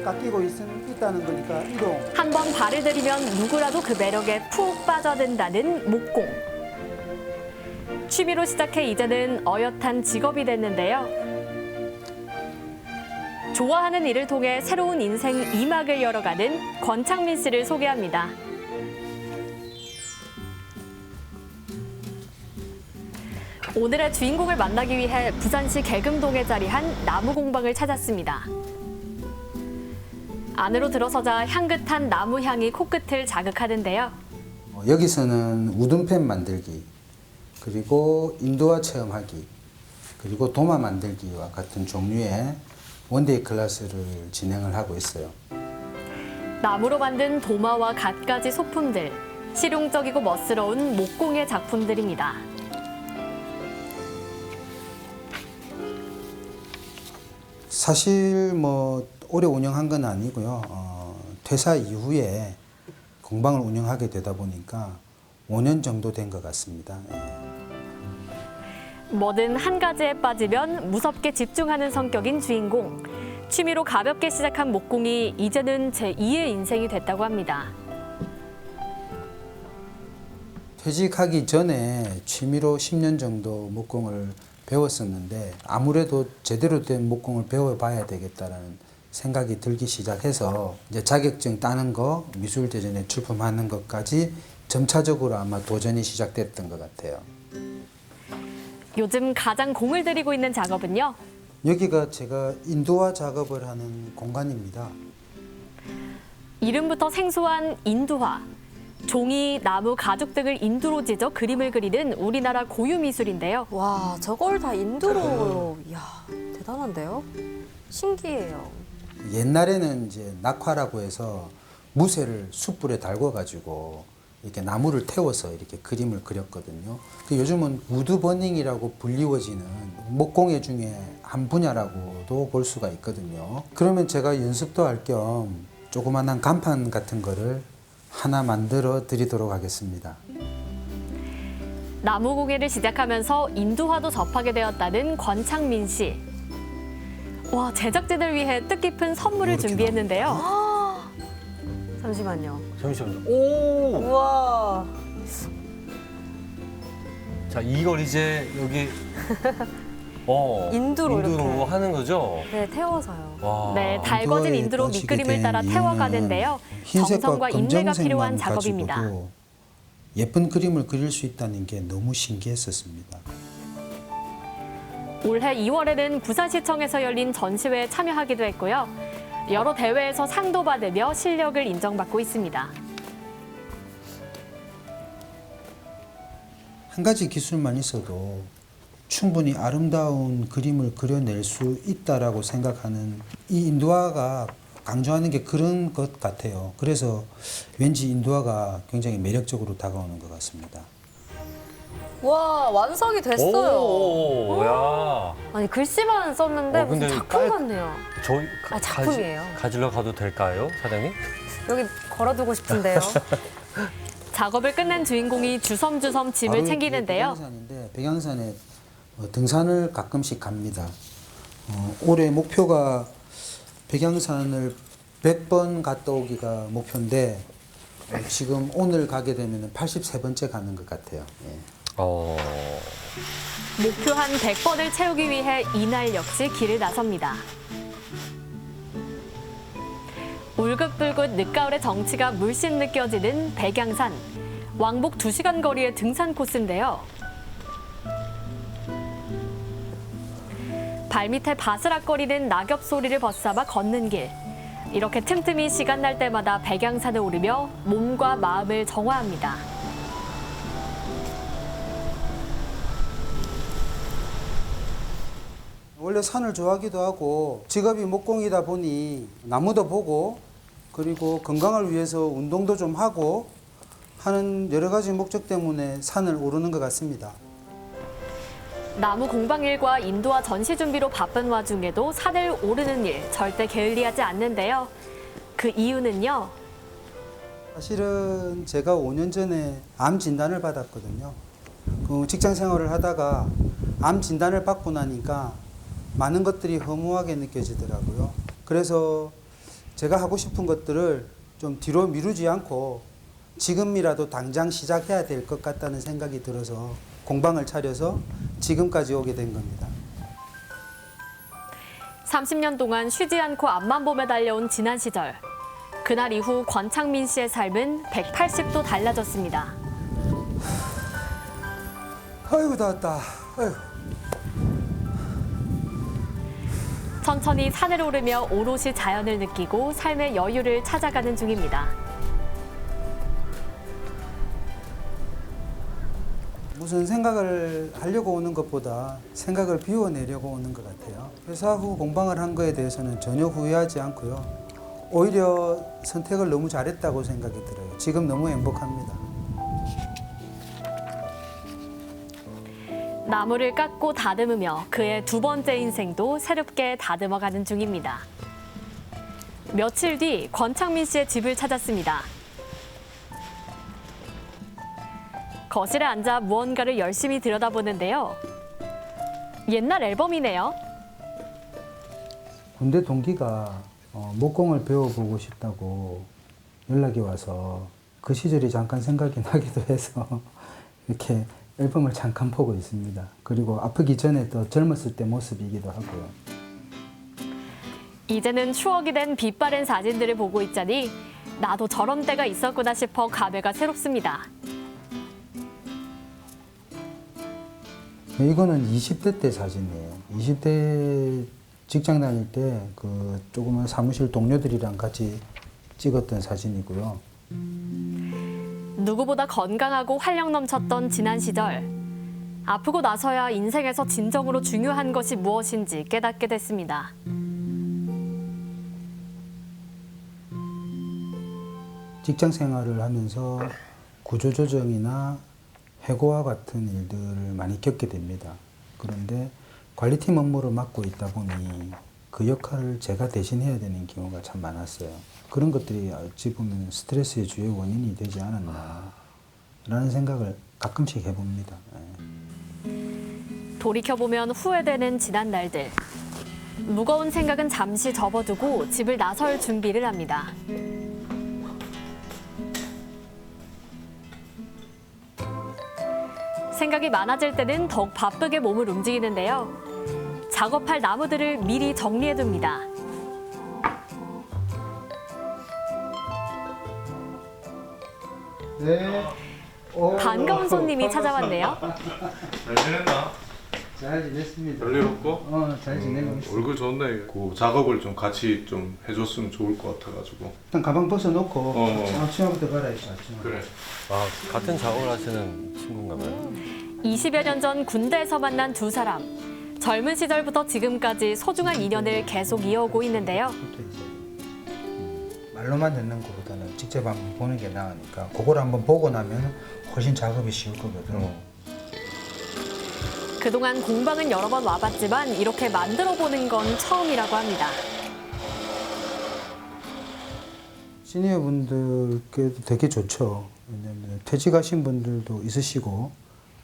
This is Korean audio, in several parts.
깎이고 있다는 거니까 이동. 한 번 발을 들이면 누구라도 그 매력에 푹 빠져든다는 목공. 취미로 시작해 이제는 어엿한 직업이 됐는데요. 좋아하는 일을 통해 새로운 인생 2막을 열어가는 권창민 씨를 소개합니다. 오늘의 주인공을 만나기 위해 부산시 계금동에 자리한 나무 공방을 찾았습니다. 안으로 들어서자 향긋한 나무 향이 코끝을 자극하는데요. 여기서는 우둔펜 만들기, 그리고 인도화 체험하기, 그리고 도마 만들기와 같은 종류의 원데이 클래스를 진행을 하고 있어요. 나무로 만든 도마와 갖가지 소품들, 실용적이고 멋스러운 목공의 작품들입니다. 사실 오래 운영한 건 아니고요. 퇴사 이후에 공방을 운영하게 되다 보니까 5년 정도 된 것 같습니다. 뭐든 한 가지에 빠지면 무섭게 집중하는 성격인 주인공. 취미로 가볍게 시작한 목공이 이제는 제2의 인생이 됐다고 합니다. 퇴직하기 전에 취미로 10년 정도 목공을 배웠었는데 아무래도 제대로 된 목공을 배워봐야 되겠다라는 생각이 들기 시작해서 이제 자격증 따는 거, 미술대전에 출품하는 것까지 점차적으로 아마 도전이 시작됐던 것 같아요. 요즘 가장 공을 들이고 있는 작업은요. 여기가 제가 인도화 작업을 하는 공간입니다. 이름부터 생소한 인두화. 종이, 나무, 가죽 등을 인두로 찢어 그림을 그리는 우리나라 고유 미술인데요. 와, 저걸 다 인두로. 이야, 대단한데요? 신기해요. 옛날에는 이제 낙화라고 해서 무쇠를 숯불에 달궈가지고 이렇게 나무를 태워서 이렇게 그림을 그렸거든요. 요즘은 우드 버닝이라고 불리워지는 목공예 중에 한 분야라고도 볼 수가 있거든요. 그러면 제가 연습도 할 겸 조그만한 간판 같은 거를 하나 만들어 드리도록 하겠습니다. 나무 공예를 시작하면서 인두화도 접하게 되었다는 권창민 씨. 와, 제작진을 위해 뜻깊은 선물을 이렇게 준비했는데요. 잠시만요. 잠시만요. 오! 우와. 자, 이걸 이제 여기 인두로 이렇게. 하는 거죠? 네, 태워서요. 와. 네, 달궈진 인두로 빠지게 밑그림을 따라 된 태워가는데요. 이유는 정성과 흰색과 인내가 필요한 검정색만 작업입니다. 가지고도 예쁜 그림을 그릴 수 있다는 게 너무 신기했었습니다. 올해 2월에는 부산시청에서 열린 전시회에 참여하기도 했고요. 여러 대회에서 상도 받으며 실력을 인정받고 있습니다. 한 가지 기술만 있어도 충분히 아름다운 그림을 그려낼 수 있다라고 생각하는 이 인두화가 강조하는 게 그런 것 같아요. 그래서 왠지 인두화가 굉장히 매력적으로 다가오는 것 같습니다. 와, 완성이 됐어요. 오, 야. 아니, 글씨만 썼는데 근데 무슨 작품 같네요. 저희 작품이에요. 가지러 가도 될까요, 사장님? 여기 걸어두고 싶은데요. 작업을 끝낸 주인공이 주섬주섬 짐을 바로 챙기는데요. 백양산인데 백양산에 등산을 가끔씩 갑니다. 올해 목표가 백양산을 100번 갔다 오기가 목표인데 지금 오늘 가게 되면 83번째 가는 것 같아요. 예. 목표 한 100번을 채우기 위해 이날 역시 길을 나섭니다. 울긋불긋 늦가을의 정취가 물씬 느껴지는 백양산. 왕복 2시간 거리의 등산 코스인데요. 발밑에 바스락거리는 낙엽 소리를 벗삼아 걷는 길. 이렇게 틈틈이 시간 날 때마다 백양산을 오르며 몸과 마음을 정화합니다. 원래 산을 좋아하기도 하고 직업이 목공이다 보니 나무도 보고 그리고 건강을 위해서 운동도 좀 하고 하는 여러 가지 목적 때문에 산을 오르는 것 같습니다. 나무 공방 일과 인도화 전시 준비로 바쁜 와중에도 산을 오르는 일 절대 게을리하지 않는데요. 그 이유는요. 사실은 제가 5년 전에 암 진단을 받았거든요. 그 직장 생활을 하다가 암 진단을 받고 나니까 많은 것들이 허무하게 느껴지더라고요. 그래서 제가 하고 싶은 것들을 좀 뒤로 미루지 않고 지금이라도 당장 시작해야 될 것 같다는 생각이 들어서 공방을 차려서 지금까지 오게 된 겁니다. 30년 동안 쉬지 않고 앞만 보며 달려온 지난 시절. 그날 이후 권창민 씨의 삶은 180도 달라졌습니다. 아이고 다 왔다. 아이고. 천천히 산을 오르며 오롯이 자연을 느끼고 삶의 여유를 찾아가는 중입니다. 무슨 생각을 하려고 오는 것보다 생각을 비워내려고 오는 것 같아요. 회사 후 공방을 한 거에 대해서는 전혀 후회하지 않고요. 오히려 선택을 너무 잘했다고 생각이 들어요. 지금 너무 행복합니다. 나무를 깎고 다듬으며 그의 두 번째 인생도 새롭게 다듬어가는 중입니다. 며칠 뒤 권창민 씨의 집을 찾았습니다. 거실에 앉아 무언가를 열심히 들여다보는데요. 옛날 앨범이네요. 군대 동기가 목공을 배워보고 싶다고 연락이 와서 그 시절이 잠깐 생각이 나기도 해서 이렇게 앨범을 잠깐 보고 있습니다. 그리고 아프기 전에 또 젊었을 때 모습이기도 하고요. 이제는 추억이 된 빛바랜 사진들을 보고 있자니 나도 저런 때가 있었구나 싶어 감회가 새롭습니다. 이거는 20대 때 사진이에요. 20대 직장 다닐 때 그 조그만 사무실 동료들이랑 같이 찍었던 사진이고요. 누구보다 건강하고 활력 넘쳤던 지난 시절. 아프고 나서야 인생에서 진정으로 중요한 것이 무엇인지 깨닫게 됐습니다. 직장 생활을 하면서 구조조정이나 해고와 같은 일들을 많이 겪게 됩니다. 그런데 관리팀 업무를 맡고 있다 보니 그 역할을 제가 대신해야 되는 경우가 참 많았어요. 그런 것들이 어찌 보면 스트레스의 주요 원인이 되지 않았나 라는 생각을 가끔씩 해봅니다. 돌이켜보면 후회되는 지난 날들. 무거운 생각은 잠시 접어두고 집을 나설 준비를 합니다. 생각이 많아질 때는 더욱 바쁘게 몸을 움직이는데요. 작업할 나무들을 미리 정리해둡니다. 네. 반가운 손님이 찾아왔네요. 잘 지냈나? 잘 지냈습니다. 별일 없고? 잘 지내고 있어. 얼굴 좋네. 그 작업을 좀 같이 좀 해줬으면 좋을 것 같아가지고. 일단 가방 벗어놓고 어. 치마부터 갈아입자. 치마. 그래. 아, 같은 작업을 하시는 친구인가 봐요. 20여 년 전 군대에서 만난 두 사람. 젊은 시절부터 지금까지 소중한 인연을 계속 이어오고 있는데요. 이렇게 이제 말로만 듣는 것보다는 직접 한번 보는 게 나으니까 그걸 한번 보고 나면 훨씬 작업이 쉬울 거거든. 그동안 공방은 여러 번 와봤지만 이렇게 만들어보는 건 처음이라고 합니다. 시니어 분들께도 되게 좋죠. 왜냐하면 퇴직하신 분들도 있으시고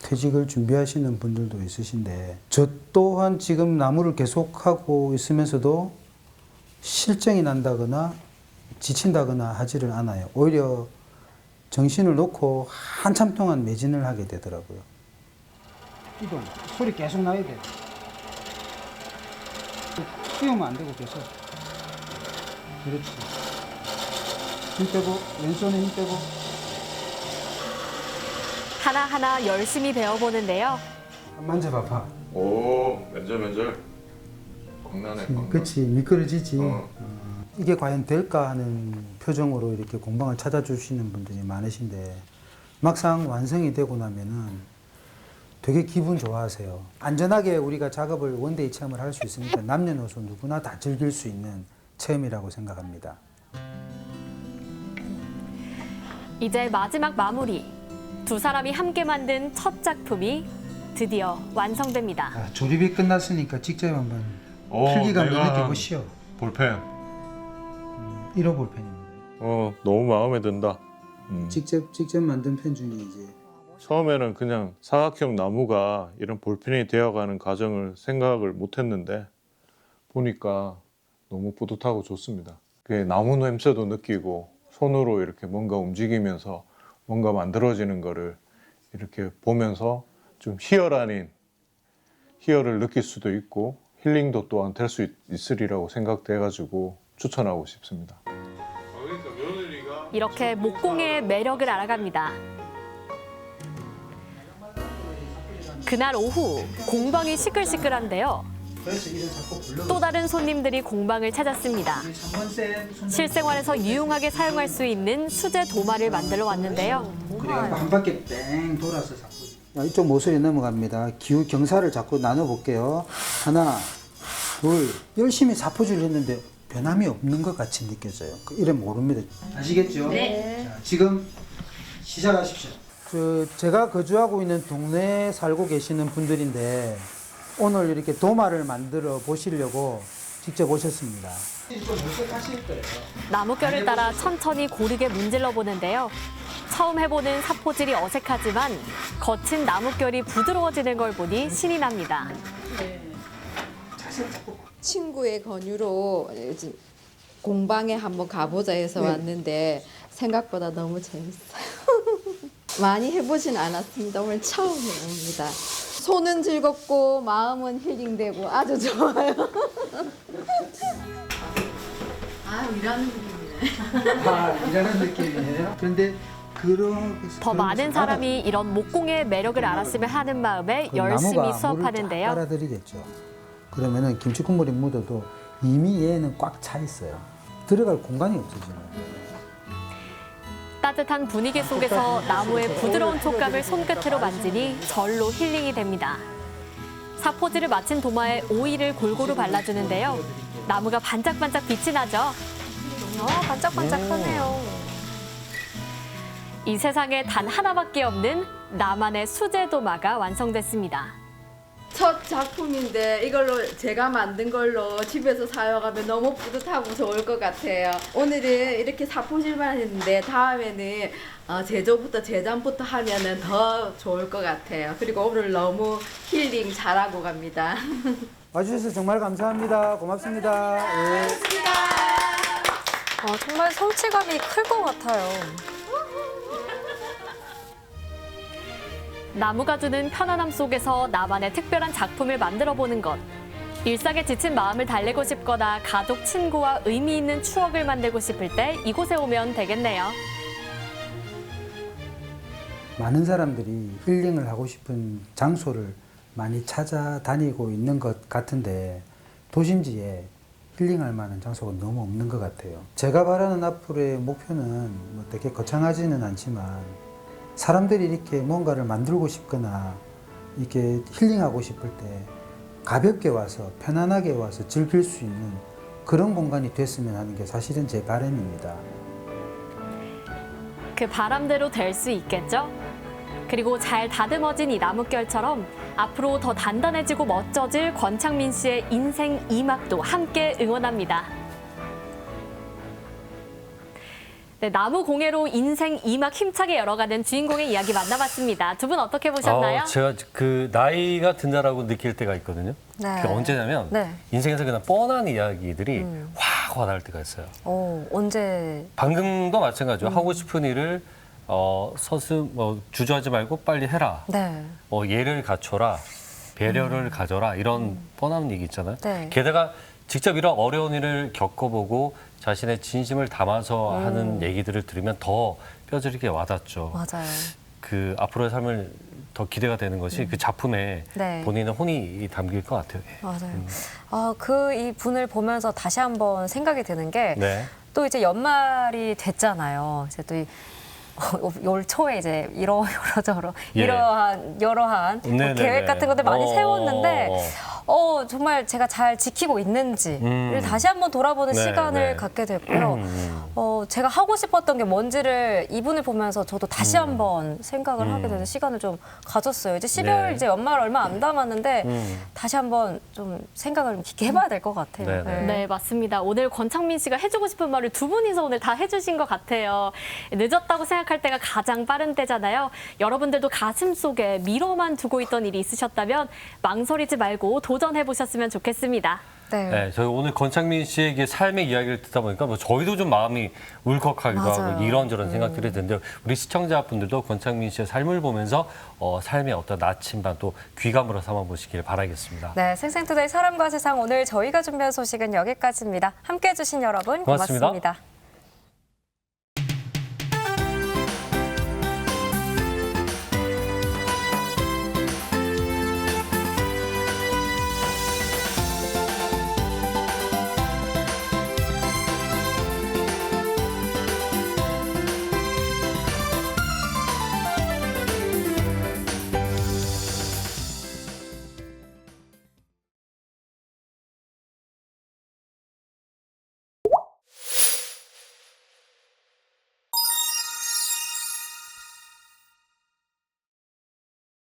퇴직을 준비하시는 분들도 있으신데 저 또한 지금 나무를 계속하고 있으면서도 실증이 난다거나 지친다거나 하지를 않아요. 오히려 정신을 놓고 한참 동안 매진을 하게 되더라고요. 이동, 소리 계속 나야 돼. 띄우면 안 되고 계속. 그렇지. 힘 빼고, 왼손에 힘 빼고. 하나하나 열심히 배워보는데요. 만져봐봐. 오, 면절. 광나네, 광나. 그치, 미끄러지지. 어. 이게 과연 될까 하는 표정으로 이렇게 공방을 찾아주시는 분들이 많으신데 막상 완성이 되고 나면은 되게 기분 좋아하세요. 안전하게 우리가 작업을 원데이 체험을 할 수 있으니까 남녀노소 누구나 다 즐길 수 있는 체험이라고 생각합니다. 이제 마지막 마무리. 두 사람이 함께 만든 첫 작품이 드디어 완성됩니다. 조립이 끝났으니까 직접 한번 오, 필기감도 내가 느껴보시오. 볼펜. 1호 볼펜입니다. 너무 마음에 든다. 직접 만든 펜 중에 이제 처음에는 그냥 사각형 나무가 이런 볼펜이 되어가는 과정을 생각을 못했는데 보니까 너무 뿌듯하고 좋습니다. 그 나무 냄새도 느끼고 손으로 이렇게 뭔가 움직이면서 뭔가 만들어지는 거를 이렇게 보면서 좀 희열 아닌 희열을 느낄 수도 있고 힐링도 또한 될 수 있으리라고 생각돼가지고 추천하고 싶습니다. 이렇게 목공의 매력을 알아갑니다. 그날 오후 공방이 시끌시끌한데요. 또 다른 손님들이 공방을 찾았습니다. 실생활에서 유용하게 사용할 수 있는 수제 도마를 만들어 왔는데요. 그래가지고 한 바퀴 뺑 돌아서 잡고 이쪽 모서리 넘어갑니다. 기후 경사를 자꾸 나눠볼게요. 하나, 둘, 열심히 사포질을 했는데 변함이 없는 것 같이 느껴져요. 이래 모릅니다. 아시겠죠? 네. 자, 지금 시작하십시오. 제가 거주하고 있는 동네에 살고 계시는 분들인데 오늘 이렇게 도마를 만들어 보시려고 직접 오셨습니다. 나뭇결을 따라 천천히 고르게 문질러 보는데요. 처음 해보는 사포질이 어색하지만 거친 나뭇결이 부드러워지는 걸 보니 신이 납니다. 친구의 권유로 공방에 한번 가보자 해서 왔는데 생각보다 너무 재밌어요. 많이 해보진 않았습니다. 오늘 처음 해봅니다. 손은 즐겁고 마음은 힐링되고 아주 좋아요. 아, 일하는 느낌이네. 아, 일하는 느낌이에요. 그런데 더 많은 사람이 이런 목공의 매력을 알았으면 하는 마음에 열심히 수업하는데요. 빨아들이겠죠. 그러면은 김치 국물이 묻어도 이미 얘는 꽉 차 있어요. 들어갈 공간이 없어지네요. 따뜻한 분위기 속에서 나무의 부드러운 촉감을 손끝으로 만지니 절로 힐링이 됩니다. 사포질을 마친 도마에 오일을 골고루 발라주는데요. 나무가 반짝반짝 빛이 나죠. 반짝반짝하네요. 이 세상에 단 하나밖에 없는 나만의 수제 도마가 완성됐습니다. 첫 작품인데 이걸로 제가 만든 걸로 집에서 사용하면 너무 뿌듯하고 좋을 것 같아요. 오늘은 이렇게 사포질만 했는데 다음에는 제조부터 제작부터 하면은 더 좋을 것 같아요. 그리고 오늘 너무 힐링 잘하고 갑니다. 와주셔서 정말 감사합니다. 고맙습니다. 예. 정말 성취감이 클 것 같아요. 나무가 주는 편안함 속에서 나만의 특별한 작품을 만들어 보는 것. 일상에 지친 마음을 달래고 싶거나 가족, 친구와 의미 있는 추억을 만들고 싶을 때 이곳에 오면 되겠네요. 많은 사람들이 힐링을 하고 싶은 장소를 많이 찾아다니고 있는 것 같은데 도심지에 힐링할 만한 장소가 너무 없는 것 같아요. 제가 바라는 앞으로의 목표는 뭐 되게 거창하지는 않지만 사람들이 이렇게 뭔가를 만들고 싶거나 이렇게 힐링하고 싶을 때 가볍게 와서 편안하게 와서 즐길 수 있는 그런 공간이 됐으면 하는 게 사실은 제 바람입니다. 그 바람대로 될 수 있겠죠? 그리고 잘 다듬어진 이 나뭇결처럼 앞으로 더 단단해지고 멋져질 권창민 씨의 인생 2막도 함께 응원합니다. 네, 나무 공예로 인생 2막 힘차게 열어가는 주인공의 이야기 만나봤습니다. 두 분 어떻게 보셨나요? 제가 그 나이가 든다라고 느낄 때가 있거든요. 네. 그게 언제냐면 네. 인생에서 그냥 뻔한 이야기들이 확 와닿을 때가 있어요. 언제? 방금도 마찬가지로 하고 싶은 일을 주저하지 말고 빨리 해라. 네. 예를 갖춰라. 배려를 가져라. 이런 뻔한 얘기 있잖아요. 네. 게다가 직접 이런 어려운 일을 겪어보고 자신의 진심을 담아서 하는 얘기들을 들으면 더 뼈저리게 와닿죠. 맞아요. 그 앞으로의 삶을 더 기대가 되는 것이 그 작품에 네. 본인의 혼이 담길 것 같아요. 맞아요. 이 분을 보면서 다시 한번 생각이 드는 게 또 네. 이제 연말이 됐잖아요. 이제 또 올 초에 이제 이러저러 예. 이러한 여러한 뭐 네네네. 계획 같은 것들 많이 세웠는데 정말 제가 잘 지키고 있는지를 다시 한번 돌아보는 네, 시간을 네. 갖게 됐고요. 제가 하고 싶었던 게 뭔지를 이분을 보면서 저도 다시 한번 생각을 하게 되는 시간을 좀 가졌어요. 이제 12월 네. 이제 연말 얼마 안 남았는데 다시 한번 좀 생각을 좀 깊게 해봐야 될 것 같아요. 네, 네. 네, 맞습니다. 오늘 권창민 씨가 해주고 싶은 말을 두 분이서 오늘 다 해주신 것 같아요. 늦었다고 생각할 때가 가장 빠른 때잖아요. 여러분들도 가슴 속에 미뤄만 두고 있던 일이 있으셨다면 망설이지 말고 도전해보셨으면 좋겠습니다. 네. 네, 저희 오늘 권창민 씨의 삶의 이야기를 듣다 보니까 뭐 저희도 좀 마음이 울컥하기도 맞아요. 하고 이런저런 생각들이 드는데 우리 시청자분들도 권창민 씨의 삶을 보면서 삶의 어떤 나침반 또 귀감으로 삼아보시길 바라겠습니다. 네, 생생투데이 사람과 세상 오늘 저희가 준비한 소식은 여기까지입니다. 함께해 주신 여러분 고맙습니다. 고맙습니다.